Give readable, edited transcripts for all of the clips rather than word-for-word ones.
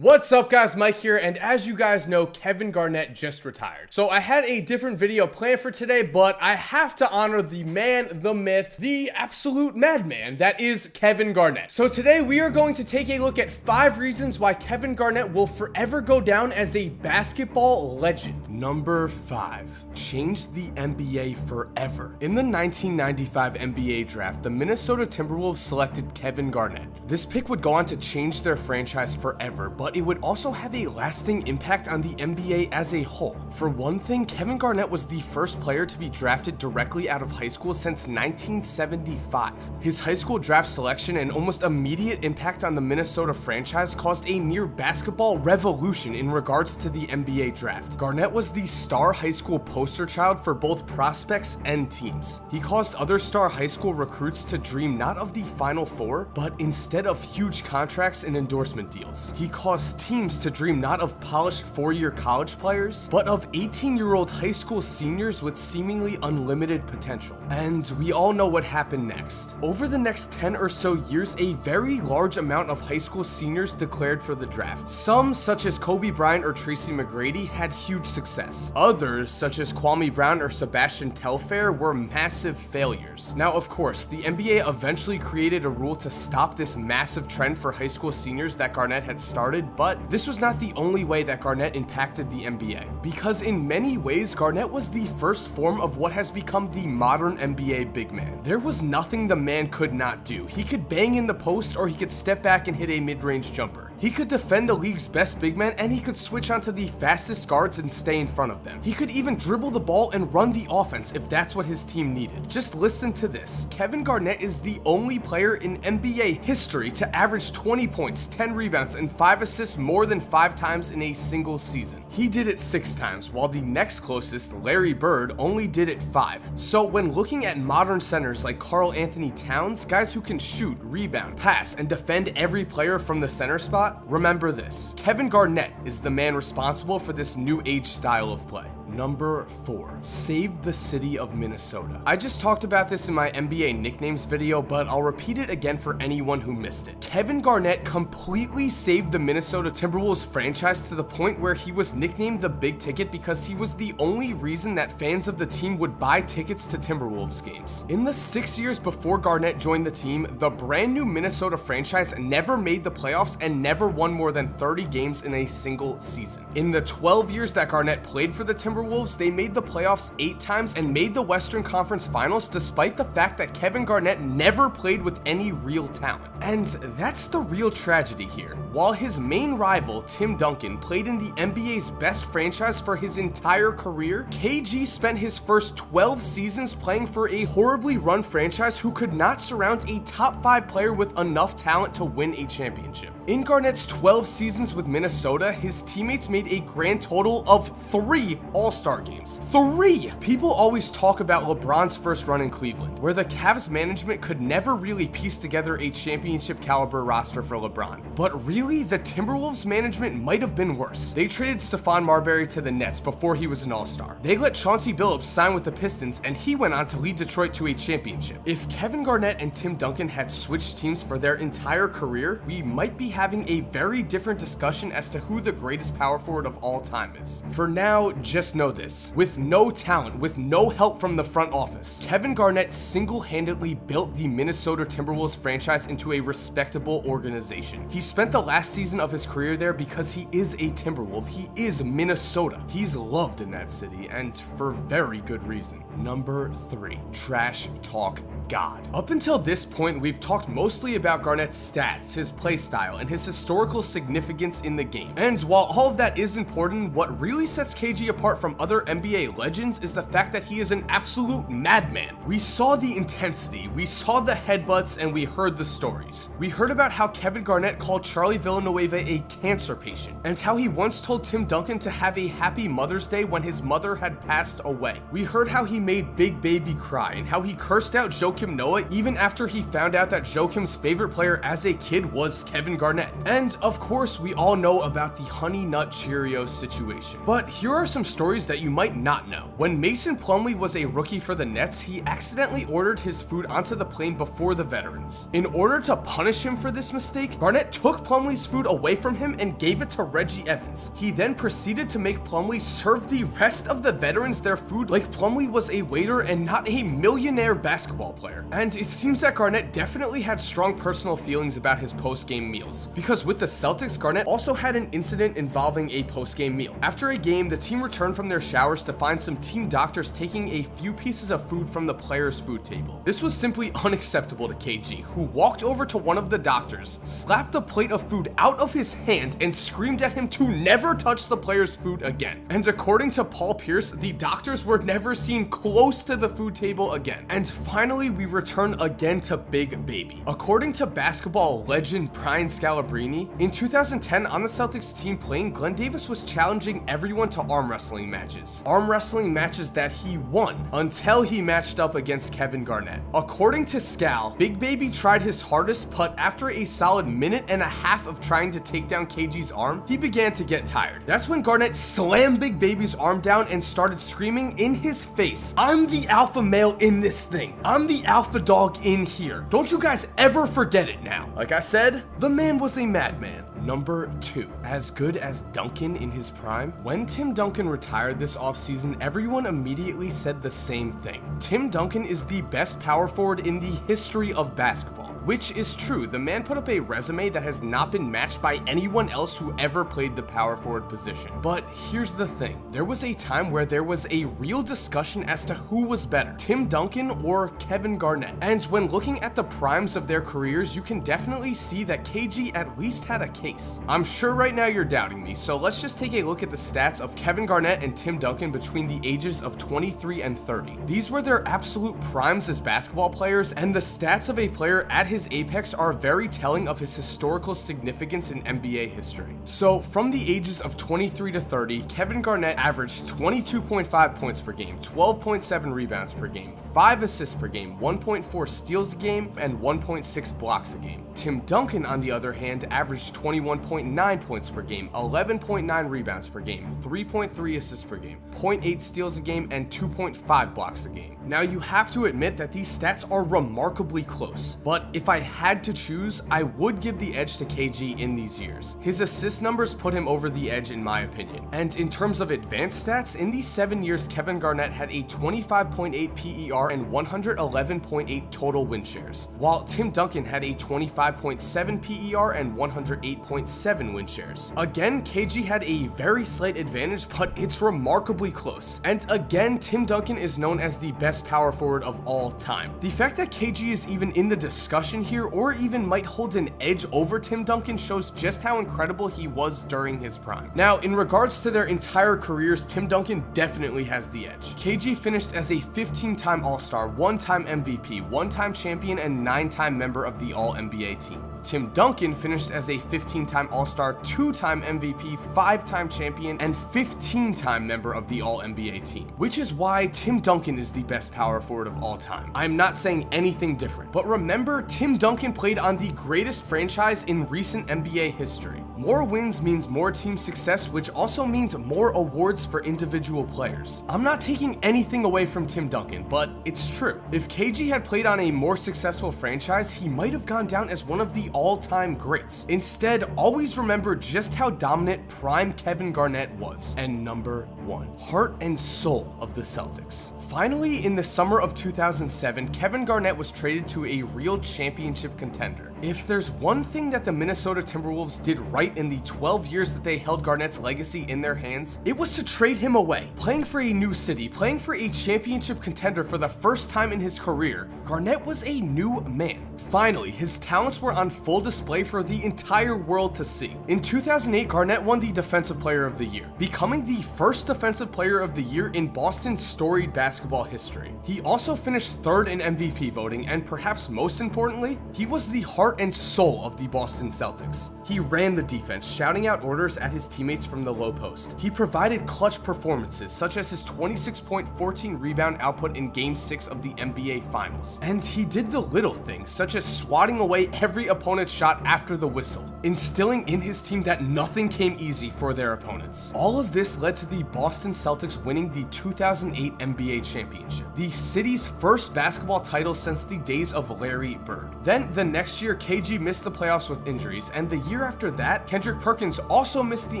What's up guys, Mike here, and as you guys know, Kevin Garnett just retired. So I had a different video planned for today, but I have to honor the man, the myth, the absolute madman that is Kevin Garnett. So today we are going to take a look at 5 reasons why Kevin Garnett will forever go down as a basketball legend. Number 5. Changed the NBA forever. In the 1995 NBA draft, the Minnesota Timberwolves selected Kevin Garnett. This pick would go on to change their franchise forever, but it would also have a lasting impact on the NBA as a whole. For one thing, Kevin Garnett was the first player to be drafted directly out of high school since 1975. His high school draft selection and almost immediate impact on the Minnesota franchise caused a near basketball revolution in regards to the NBA draft. Garnett was the star high school poster child for both prospects and teams. He caused other star high school recruits to dream not of the Final Four, but instead of huge contracts and endorsement deals. He caused teams to dream not of polished 4-year college players, but of 18-year-old high school seniors with seemingly unlimited potential. And we all know what happened next. Over the next 10 or so years, a very large amount of high school seniors declared for the draft. Some, such as Kobe Bryant or Tracy McGrady, had huge success. Others, such as Kwame Brown or Sebastian Telfair, were massive failures. Now, of course, the NBA eventually created a rule to stop this massive trend for high school seniors that Garnett had started, but this was not the only way that Garnett impacted the NBA, because in many ways, Garnett was the first form of what has become the modern NBA big man. There was nothing the man could not do. He could bang in the post, or he could step back and hit a mid-range jumper. He could defend the league's best big man, and he could switch onto the fastest guards and stay in front of them. He could even dribble the ball and run the offense if that's what his team needed. Just listen to this. Kevin Garnett is the only player in NBA history to average 20 points, 10 rebounds, and 5 assists more than 5 times in a single season. He did it 6 times, while the next closest, Larry Bird, only did it 5. So when looking at modern centers like Karl Anthony Towns, guys who can shoot, rebound, pass, and defend every player from the center spot, remember this: Kevin Garnett is the man responsible for this new age style of play. Number 4. Saved the city of Minnesota. I just talked about this in my NBA nicknames video, but I'll repeat it again for anyone who missed it. Kevin Garnett completely saved the Minnesota Timberwolves franchise to the point where he was nicknamed the Big Ticket because he was the only reason that fans of the team would buy tickets to Timberwolves games. In the 6 years before Garnett joined the team, the brand new Minnesota franchise never made the playoffs and never won more than 30 games in a single season. In the 12 years that Garnett played for the Timberwolves, they made the playoffs 8 times and made the Western Conference Finals despite the fact that Kevin Garnett never played with any real talent. And that's the real tragedy here. While his main rival, Tim Duncan, played in the NBA's best franchise for his entire career, KG spent his first 12 seasons playing for a horribly run franchise who could not surround a top 5 player with enough talent to win a championship. In Garnett's 12 seasons with Minnesota, his teammates made a grand total of 3 All-Star games. 3! People always talk about LeBron's first run in Cleveland, where the Cavs management could never really piece together a championship caliber roster for LeBron. But really, the Timberwolves management might have been worse. They traded Stephon Marbury to the Nets before he was an All-Star. They let Chauncey Billups sign with the Pistons, and he went on to lead Detroit to a championship. If Kevin Garnett and Tim Duncan had switched teams for their entire career, we might be having a very different discussion as to who the greatest power forward of all time is. For now, just know this: with no talent, with no help from the front office, Kevin Garnett single-handedly built the Minnesota Timberwolves franchise into a respectable organization. He spent the last season of his career there because he is a Timberwolf. He is Minnesota. He's loved in that city, and for very good reason. Number 3. Trash talk God. Up until this point, we've talked mostly about Garnett's stats, his play style, and his historical significance in the game. And while all of that is important, what really sets KG apart from other NBA legends is the fact that he is an absolute madman. We saw the intensity, we saw the headbutts, and we heard the stories. We heard about how Kevin Garnett called Charlie Villanueva a cancer patient, and how he once told Tim Duncan to have a happy Mother's Day when his mother had passed away. We heard how he made Big Baby cry, and how he cursed out Joakim Noah even after he found out that Joakim's favorite player as a kid was Kevin Garnett Garnett. And of course, we all know about the Honey Nut Cheerios situation. But here are some stories that you might not know. When Mason Plumlee was a rookie for the Nets, he accidentally ordered his food onto the plane before the veterans. In order to punish him for this mistake, Garnett took Plumlee's food away from him and gave it to Reggie Evans. He then proceeded to make Plumlee serve the rest of the veterans their food like Plumlee was a waiter and not a millionaire basketball player. And it seems that Garnett definitely had strong personal feelings about his post-game meals, because with the Celtics, Garnett also had an incident involving a post-game meal. After a game, the team returned from their showers to find some team doctors taking a few pieces of food from the players' food table. This was simply unacceptable to KG, who walked over to one of the doctors, slapped a plate of food out of his hand, and screamed at him to never touch the players' food again. And according to Paul Pierce, the doctors were never seen close to the food table again. And finally, we return again to Big Baby. According to basketball legend Brian Scalabrine, in 2010 on the Celtics team plane, Glenn Davis was challenging everyone to arm wrestling matches. Arm wrestling matches that he won until he matched up against Kevin Garnett. According to Scal, Big Baby tried his hardest, but after a solid minute and a half of trying to take down KG's arm, he began to get tired. That's when Garnett slammed Big Baby's arm down and started screaming in his face, "I'm the alpha male in this thing. I'm the alpha dog in here. Don't you guys ever forget it now." Like I said, the man was a madman. Number 2, as good as Duncan in his prime? When Tim Duncan retired this offseason, everyone immediately said the same thing. Tim Duncan is the best power forward in the history of basketball. Which is true. The man put up a resume that has not been matched by anyone else who ever played the power forward position. But here's the thing. There was a time where there was a real discussion as to who was better, Tim Duncan or Kevin Garnett. And when looking at the primes of their careers, you can definitely see that KG at least had a case. I'm sure right now you're doubting me, so let's just take a look at the stats of Kevin Garnett and Tim Duncan between the ages of 23 and 30. These were their absolute primes as basketball players, and the stats of a player at his apex are very telling of his historical significance in NBA history. So from the ages of 23 to 30, Kevin Garnett averaged 22.5 points per game, 12.7 rebounds per game, 5 assists per game, 1.4 steals a game, and 1.6 blocks a game. Tim Duncan, on the other hand, averaged 21.9 points per game, 11.9 rebounds per game, 3.3 assists per game, 0.8 steals a game, and 2.5 blocks a game. Now you have to admit that these stats are remarkably close, but if I had to choose, I would give the edge to KG in these years. His assist numbers put him over the edge in my opinion. And in terms of advanced stats, in these 7 years, Kevin Garnett had a 25.8 PER and 111.8 total win shares, while Tim Duncan had a 25.7 PER and 108.7 win shares. Again, KG had a very slight advantage, but it's remarkably close. And again, Tim Duncan is known as the best power forward of all time. The fact that KG is even in the discussion here, or even might hold an edge over Tim Duncan, shows just how incredible he was during his prime. Now, in regards to their entire careers, Tim Duncan definitely has the edge. KG finished as a 15-time All-Star, 1-time MVP, 1-time champion, and 9-time member of the All-NBA team. Tim Duncan finished as a 15-time All-Star, 2-time MVP, 5-time champion, and 15-time member of the All-NBA team, which is why Tim Duncan is the best power forward of all time. I'm not saying anything different, but remember, Tim Duncan played on the greatest franchise in recent NBA history. More wins means more team success, which also means more awards for individual players. I'm not taking anything away from Tim Duncan, but it's true. If KG had played on a more successful franchise, he might have gone down as one of the all-time greats. Instead, always remember just how dominant prime Kevin Garnett was. And number 1, heart and soul of the Celtics. Finally, in the summer of 2007, Kevin Garnett was traded to a real championship contender. If there's one thing that the Minnesota Timberwolves did right in the 12 years that they held Garnett's legacy in their hands, it was to trade him away. Playing for a new city, playing for a championship contender for the first time in his career, Garnett was a new man. Finally, his talents were on full display for the entire world to see. In 2008, Garnett won the Defensive Player of the Year, becoming the first Defensive Player of the Year in Boston's storied basketball history. He also finished third in MVP voting, and perhaps most importantly, he was the heart and soul of the Boston Celtics. He ran the defense, shouting out orders at his teammates from the low post. He provided clutch performances, such as his 26.14 rebound output in Game 6 of the NBA Finals. And he did the little things, such as swatting away every opponent's shot after the whistle, instilling in his team that nothing came easy for their opponents. All of this led to the Boston Celtics winning the 2008 NBA championship, the city's first basketball title since the days of Larry Bird. Then the next year, KG missed the playoffs with injuries, and the year after that, Kendrick Perkins also missed the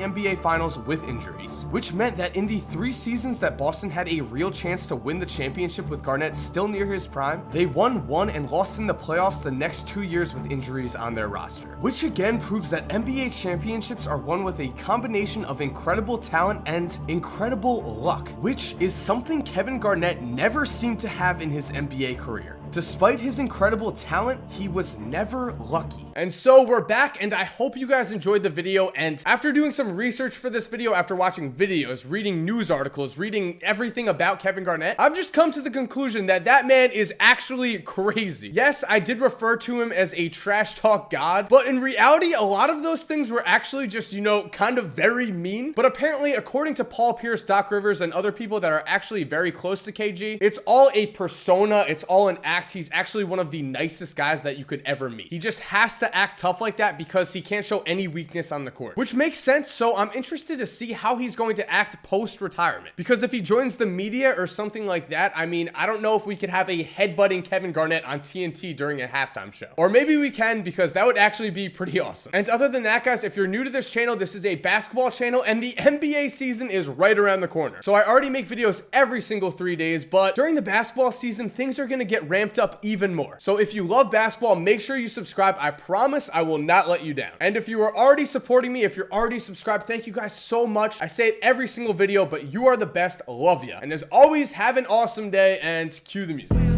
NBA Finals with injuries, which meant that in the 3 seasons that Boston had a real chance to win the championship with Garnett still near his prime, they won one and lost in the playoffs the next 2 years with injuries on their roster, which again proves that NBA championships are won with a combination of incredible talent and incredible luck, which is something Kevin Garnett never seemed to have in his NBA career. Despite his incredible talent, he was never lucky. And so we're back, and I hope you guys enjoyed the video. And after doing some research for this video, after watching videos, reading news articles, reading everything about Kevin Garnett, I've just come to the conclusion that that man is actually crazy. Yes, I did refer to him as a trash talk god, but in reality, a lot of those things were actually just, you know, kind of very mean. But apparently, according to Paul Pierce, Doc Rivers, and other people that are actually very close to KG, it's all a persona, it's all an act. He's actually one of the nicest guys that you could ever meet. He just has to act tough like that because he can't show any weakness on the court, which makes sense. So I'm interested to see how he's going to act post-retirement, because if he joins the media or something like that, I mean, I don't know if we could have a headbutting Kevin Garnett on TNT during a halftime show, or maybe we can, because that would actually be pretty awesome. And other than that, guys, if you're new to this channel, this is a basketball channel, and the NBA season is right around the corner. So I already make videos every single 3 days, but during the basketball season, things are going to get ramped up even more. So if you love basketball, make sure you subscribe. I promise I will not let you down. And if you are already supporting me, if you're already subscribed, thank you guys so much. I say it every single video, but you are the best. Love ya. And as always, have an awesome day, and cue the music.